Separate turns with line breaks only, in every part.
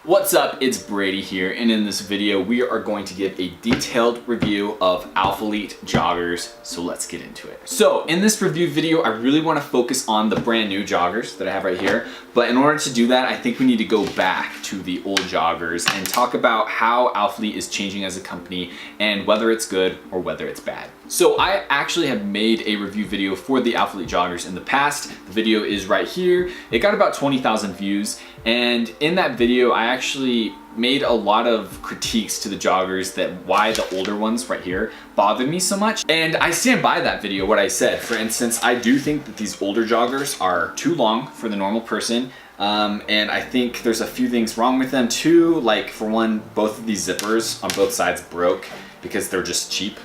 What's up, it's Brady here, and in this video we are going to give a detailed review of ALPHALETE joggers, so let's get into it. So in this review video I really want to focus on the brand new joggers that I have right here, but in order to do that I think we need to go back to the old joggers and talk about how ALPHALETE is changing as a company and whether it's good or whether it's bad. So I actually have made a review video for the ALPHALETE joggers in the past. The video is right here. It got about 20,000 views, and in that video I actually made a lot of critiques to the joggers that why the older ones right here bothered me so much. And I stand by that video, what I said. For instance, I do think that these older joggers are too long for the normal person. And I think there's a few things wrong with them too. Like for one, both of these zippers on both sides broke because they're just cheap.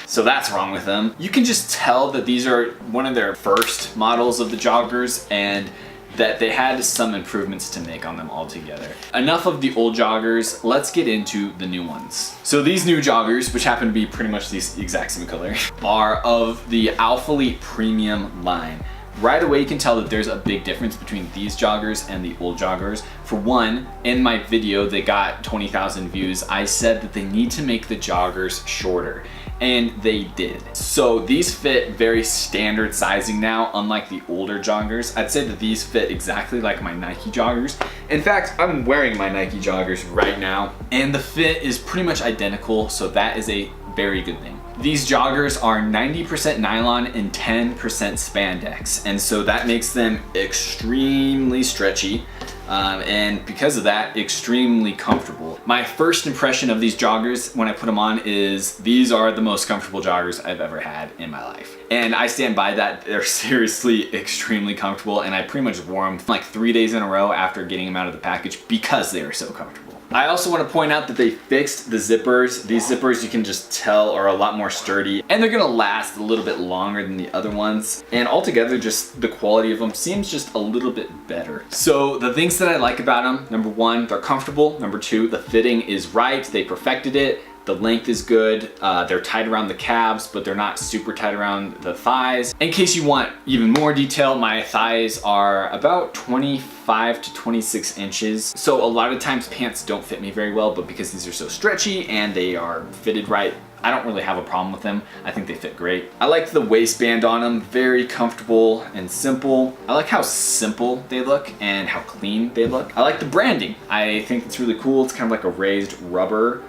So that's wrong with them. You can just tell that these are one of their first models of the joggers and that they had some improvements to make on them altogether. Enough of the old joggers, let's get into the new ones. So these new joggers, which happen to be pretty much the exact same color, are of the ALPHALETE premium line. Right away you can tell that there's a big difference between these joggers and the old joggers. For one, in my video that got 20,000 views, I said that they need to make the joggers shorter, and they did. So these fit very standard sizing now, unlike the older joggers. I'd say that these fit exactly like my Nike joggers. In fact, I'm wearing my Nike joggers right now, and the fit is pretty much identical, so that is a very good thing. These joggers are 90% nylon and 10% spandex, and so that makes them extremely stretchy, and because of that, extremely comfortable. My first impression of these joggers when I put them on is these are the most comfortable joggers I've ever had in my life. And I stand by that. They're seriously extremely comfortable, and I pretty much wore them like 3 days in a row after getting them out of the package because they are so comfortable. I also want to point out that they fixed the zippers. These zippers you can just tell are a lot more sturdy, and they're gonna last a little bit longer than the other ones. And altogether, just the quality of them seems just a little bit better. So the things that I like about them, number one, they're comfortable. Number two, the fitting is right. They perfected it. The length is good. They're tight around the calves, but they're not super tight around the thighs. In case you want even more detail, my thighs are about 25 to 26 inches. So a lot of times pants don't fit me very well, but because these are so stretchy and they are fitted right, I don't really have a problem with them. I think they fit great. I like the waistband on them, very comfortable and simple. I like how simple they look and how clean they look. I like the branding. I think it's really cool. It's kind of like a raised rubber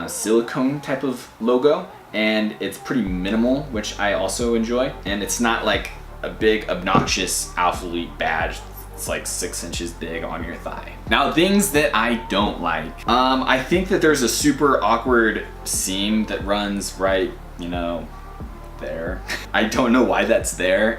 silicone type of logo, and it's pretty minimal, which I also enjoy. And it's not like a big obnoxious ALPHALETE badge. It's like 6 inches big on your thigh. Now, things that I don't like. I think that there's a super awkward seam that runs right, there. I don't know why that's there.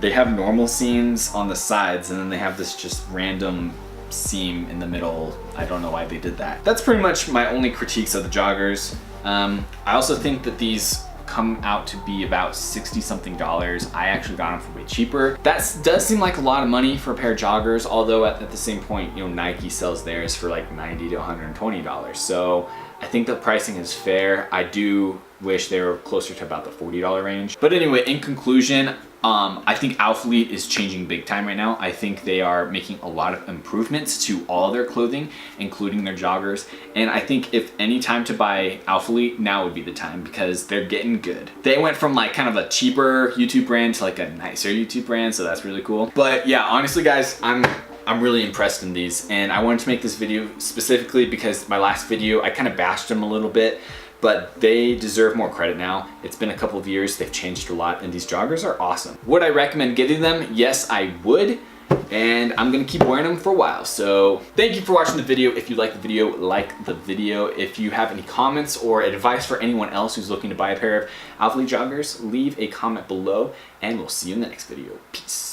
They have normal seams on the sides, and then they have this just random seam in the middle. I don't know why they did that. That's pretty much my only critiques of the joggers. I also think that these come out to be about 60 something dollars. I actually got them for way cheaper. That does seem like a lot of money for a pair of joggers, although at the same point, Nike sells theirs for like $90 to $120. So I think the pricing is fair. I do wish they were closer to about the $40 range. But anyway, in conclusion, I think ALPHALETE is changing big time right now. I think they are making a lot of improvements to all their clothing, including their joggers. And I think if any time to buy ALPHALETE, now would be the time, because they're getting good. They went from like kind of a cheaper YouTube brand to like a nicer YouTube brand, so that's really cool. But yeah, honestly guys, I'm really impressed in these, and I wanted to make this video specifically because my last video, I kind of bashed them a little bit, but they deserve more credit now. It's been a couple of years, they've changed a lot, and these joggers are awesome. Would I recommend getting them? Yes, I would, and I'm gonna keep wearing them for a while. So thank you for watching the video. If you like the video, like the video. If you have any comments or advice for anyone else who's looking to buy a pair of ALPHALETE joggers, leave a comment below, and we'll see you in the next video. Peace.